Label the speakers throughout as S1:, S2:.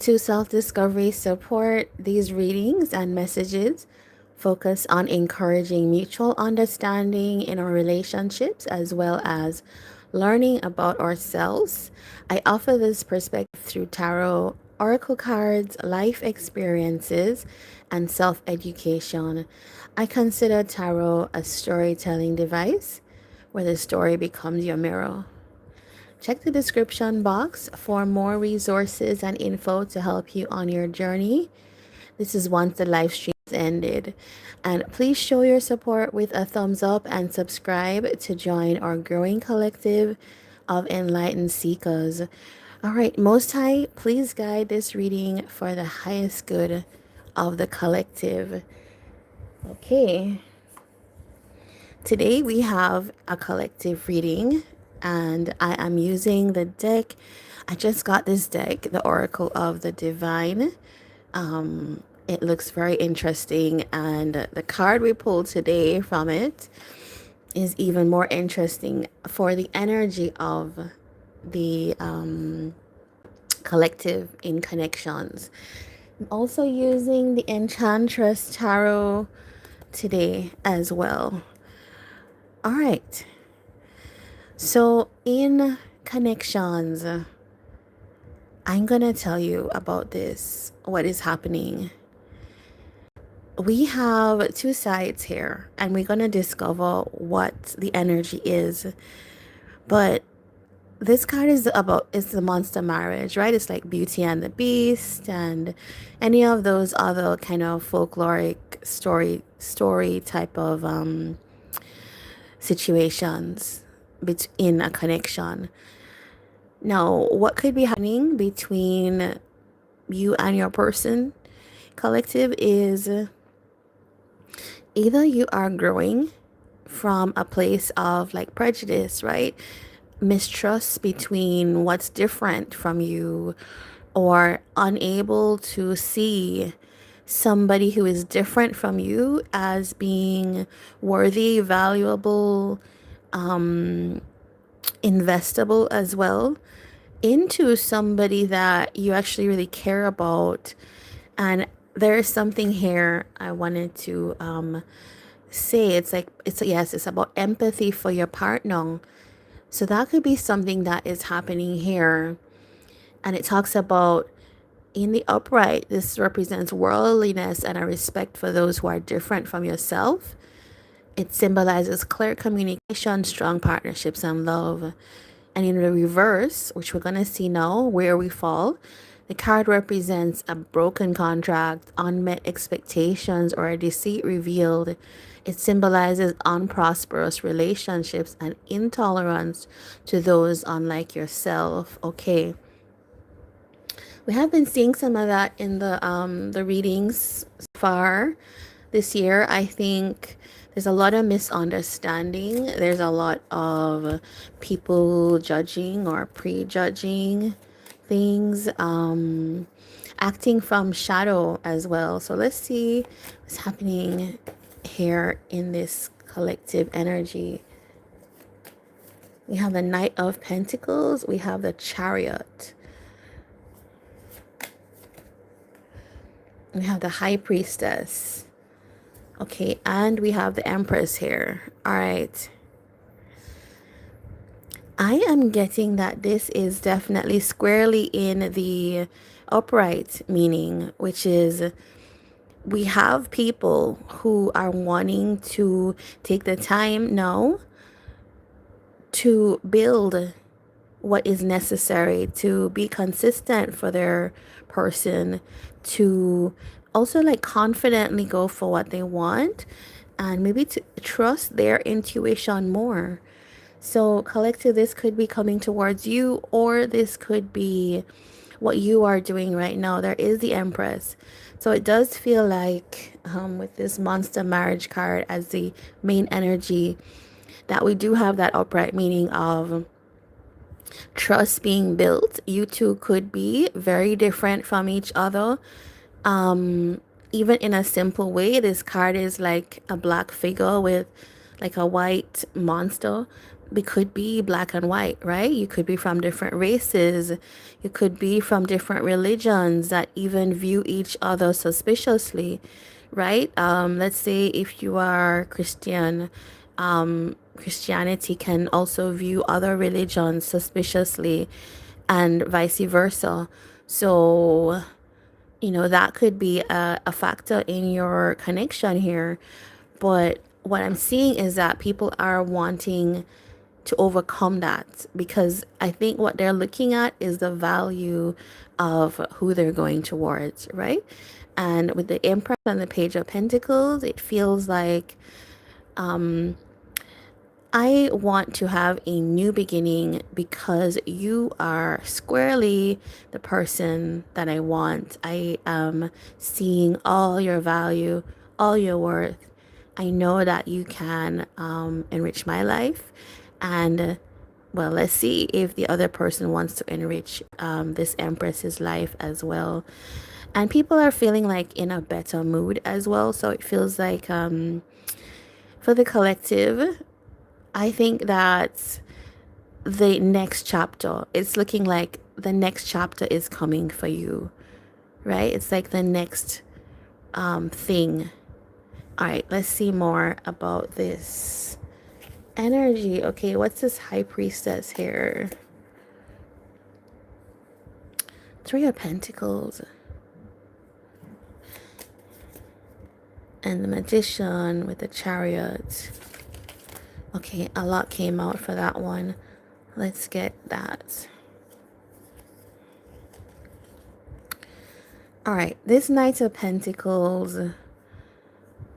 S1: To self-discovery support, these readings and messages focus on encouraging mutual understanding in our relationships as well as learning about ourselves. I offer this perspective through tarot, oracle cards, life experiences, and self-education. I consider tarot a storytelling device where the story becomes your mirror. Check the description box for more resources and info to help you on your journey. This is once the live stream is ended. And please show your support with a thumbs up and subscribe to join our growing collective of enlightened seekers. All right, Most High, please guide this reading for the highest good of the collective. Okay, today we have a collective reading, and I am using the deck. I just got this deck, the Oracle of the Divine. It looks very interesting, and the card we pulled today from it is even more interesting for the energy of the collective in connections. I'm also using the Enchantress Tarot today as well. All right. So in connections, I'm going to tell you about this, what is happening. We have two sides here, and we're going to discover what the energy is. But this card is the monster marriage, right? It's like Beauty and the Beast and any of those other kind of folkloric story type of situations in a connection. Now, what could be happening between you and your person collective is either you are growing from a place of like prejudice, right? Mistrust between what's different from you, or unable to see somebody who is different from you as being worthy, valuable, investable as well into somebody that you actually really care about. And there's something here I wanted to say. It's about empathy for your partner. So that could be something that is happening here. And it talks about in the upright, this represents worldliness and a respect for those who are different from yourself. It symbolizes clear communication, strong partnerships, and love. And in the reverse, which we're going to see now, where we fall, the card represents a broken contract, unmet expectations, or a deceit revealed. It symbolizes unprosperous relationships and intolerance to those unlike yourself. Okay. We have been seeing some of that in the readings so far this year. I think there's a lot of misunderstanding. There's a lot of people judging or prejudging things, acting from shadow as well. So let's see what's happening here in this collective energy. We have the Knight of Pentacles. We have the Chariot. We have the High Priestess. Okay, and we have the Empress here. All right. I am getting that this is definitely squarely in the upright meaning, which is we have people who are wanting to take the time now to build what is necessary to be consistent for their person, to also like confidently go for what they want, and maybe to trust their intuition more. So collective, this could be coming towards you, or this could be what you are doing right now. There is the Empress. So it does feel like with this monster marriage card as the main energy, that we do have that upright meaning of trust being built. You two could be very different from each other. Even in a simple way, this card is like a black figure with like a white monster we could be black and white, right? You could be from different races. You could be from different religions that even view each other suspiciously, right? Let's say if you are Christian, Christianity can also view other religions suspiciously and vice versa. So, that could be a factor in your connection here. But what I'm seeing is that people are wanting to overcome that, because I think what they're looking at is the value of who they're going towards, right? And with the Empress and the Page of Pentacles, it feels like I want to have a new beginning because you are squarely the person that I want. I am seeing all your value, all your worth. I know that you can enrich my life. And well, let's see if the other person wants to enrich this Empress's life as well. And people are feeling like in a better mood as well. So it feels like for the collective, I think that the next chapter, it's looking like the next chapter is coming for you, right? It's like the next thing. All right, let's see more about this energy. Okay, what's this High Priestess here? Three of Pentacles. And the Magician with the Chariot. Okay, a lot came out for that one. Let's get that. All right, this Knight of Pentacles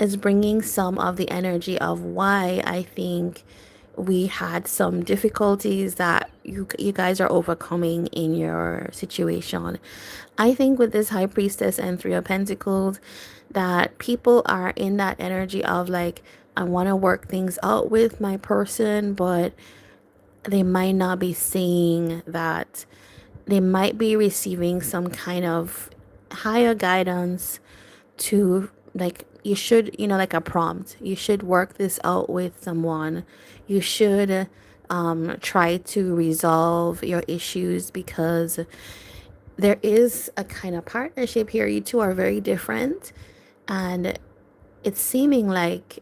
S1: is bringing some of the energy of why I think we had some difficulties that you guys are overcoming in your situation. I think with this High Priestess and Three of Pentacles, that people are in that energy of like, I want to work things out with my person, but they might not be seeing that. They might be receiving some kind of higher guidance to, like, you should, like a prompt. You should work this out with someone. You should try to resolve your issues, because there is a kind of partnership here. You two are very different, and it's seeming like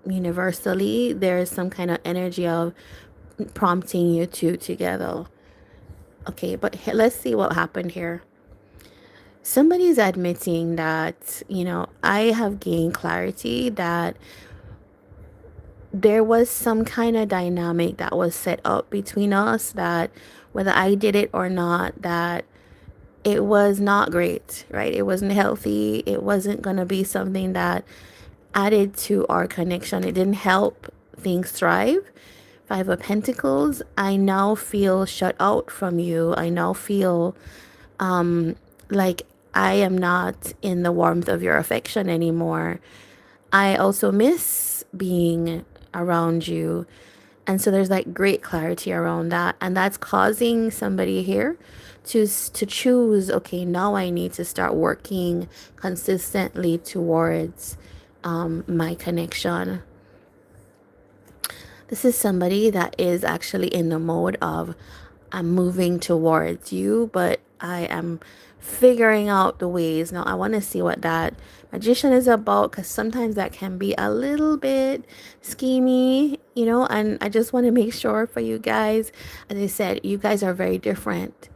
S1: universally there is some kind of energy of prompting you two together. Okay, but let's see what happened here. Somebody's admitting that, I have gained clarity that there was some kind of dynamic that was set up between us, that whether I did it or not, that it was not great, right? It wasn't healthy. It wasn't going to be something that added to our connection. It didn't help things thrive. Five of Pentacles, I now feel shut out from you. I now feel like I am not in the warmth of your affection anymore. I also miss being around you. And so there's like great clarity around that. And that's causing somebody here to choose, okay, now I need to start working consistently towards my connection. This is somebody that is actually in the mode of, I'm moving towards you, but I am figuring out the ways. Now, I want to see what that Magician is about, because sometimes that can be a little bit schemy, and I just want to make sure for you guys, as I said, you guys are very different.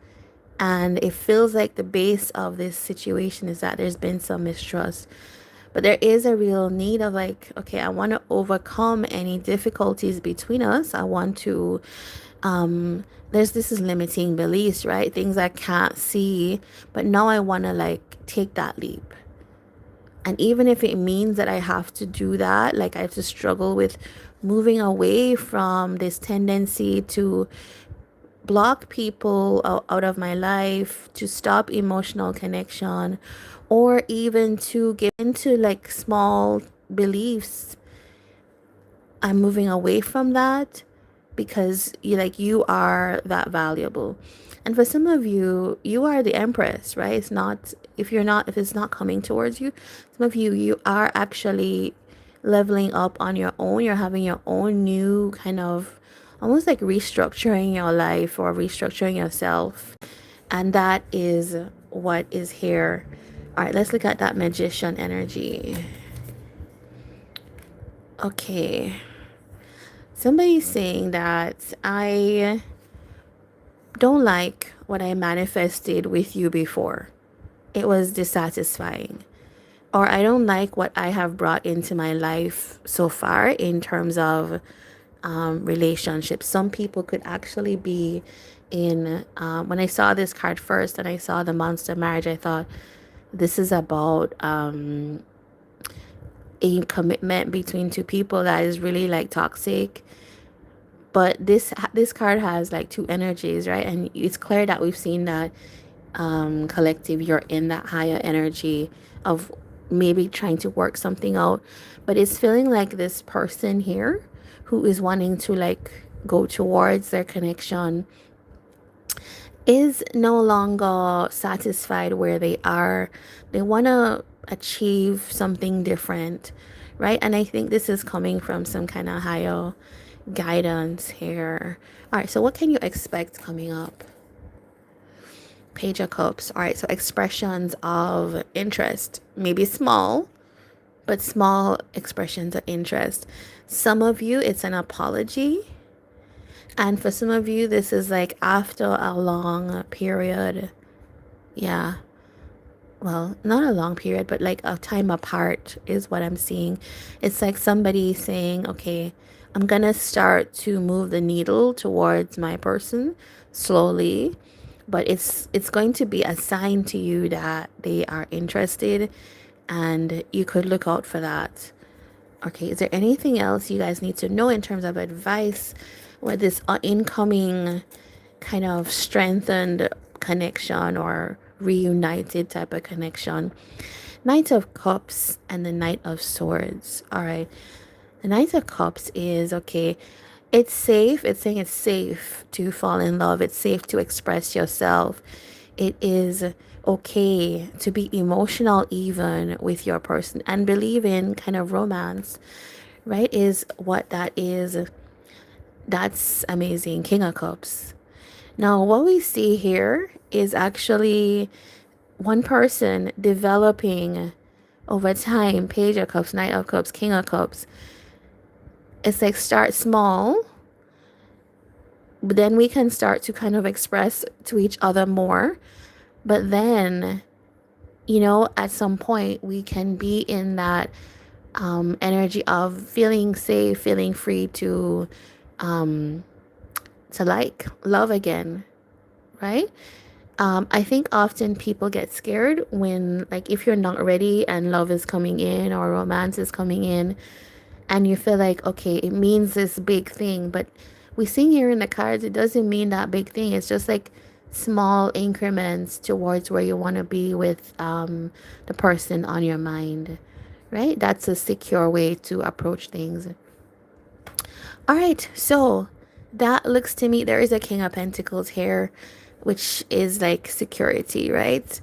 S1: And it feels like the base of this situation is that there's been some mistrust. But there is a real need of like, okay, I want to overcome any difficulties between us. I want to, this is limiting beliefs, right? Things I can't see, but now I want to like take that leap. And even if it means that I have to do that, like I have to struggle with moving away from this tendency to block people out of my life, to stop emotional connection, or even to get into like small beliefs, I'm moving away from that, because you are that valuable. And for some of you, you are the Empress, right? It's not, if it's not coming towards you, some of you are actually leveling up on your own. You're having your own new kind of almost like restructuring your life or restructuring yourself. And that is what is here. All right, let's look at that magician energy. Okay. Somebody's saying that I don't like what I manifested with you before. It was dissatisfying. Or I don't like what I have brought into my life so far in terms of relationships. Some people could actually be in, when I saw this card first and I saw the monster marriage, I thought this is about a commitment between two people that is really like toxic. But this card has like two energies, right? And it's clear that we've seen that collective, you're in that higher energy of maybe trying to work something out. But it's feeling like this person here who is wanting to like go towards their connection is no longer satisfied where they are. They want to achieve something different, right? And I think this is coming from some kind of higher guidance here. All right, so what can you expect coming up? Page of Cups. All right, so expressions of interest, maybe small, but small expressions of interest. Some of you, it's an apology. And for some of you, this is like after a long period. Yeah. Well, not a long period, but like a time apart is what I'm seeing. It's like somebody saying, okay, I'm going to start to move the needle towards my person slowly, but it's going to be a sign to you that they are interested, and you could look out for that. Okay, is there anything else you guys need to know in terms of advice with this incoming kind of strengthened connection or reunited type of connection? Knight of Cups and the Knight of Swords. All right. The Knight of Cups is, okay, it's safe. It's saying it's safe to fall in love. It's safe to express yourself. It is okay to be emotional even with your person and believe in kind of romance, right? Is what that is. That's amazing. King of Cups. Now, what we see here is actually one person developing over time. Page of Cups, Knight of Cups, King of Cups. It's like start small, but then we can start to kind of express to each other more. But then, you know, at some point we can be in that energy of feeling safe, feeling free to like love again, right? I think often people get scared when, like, if you're not ready and love is coming in or romance is coming in, and you feel like, okay, it means this big thing. But we see here in the cards, it doesn't mean that big thing. It's just like small increments towards where you want to be with the person on your mind, right? That's a secure way to approach things. All right, so that looks to me, there is a King of Pentacles here, which is like security, right?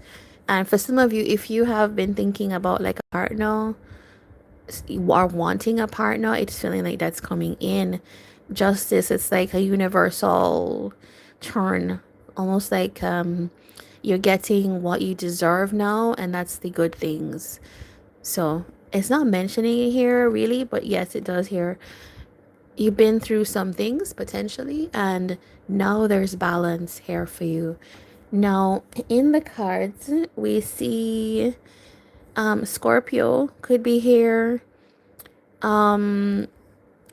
S1: And for some of you, if you have been thinking about like a partner, you are wanting a partner, it's feeling like that's coming in. Justice, it's like a universal turn, almost like you're getting what you deserve now, and that's the good things. So it's not mentioning it here really, but yes, it does here. You've been through some things potentially, and now there's balance here for you. Now in the cards we see Scorpio could be here,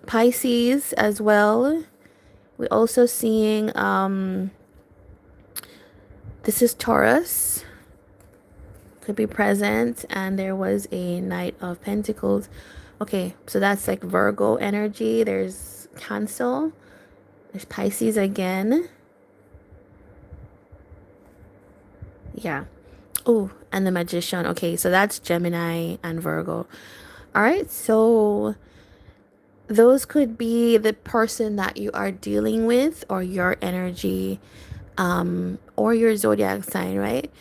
S1: Pisces as well. We're also seeing this is Taurus, could be present, and there was a Knight of Pentacles. Okay, so that's like Virgo energy. There's Cancer, there's Pisces again. Yeah. Oh, and the Magician. Okay, so that's Gemini and Virgo. All right, so those could be the person that you are dealing with, or your energy, or your zodiac sign, right?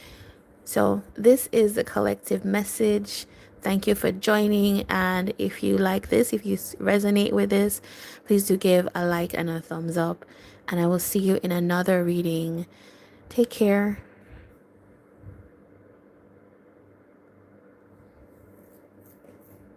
S1: So this is the collective message Thank you for joining. And if you like this, if you resonate with this, please do give a like and a thumbs up. And I will see you in another reading. Take care.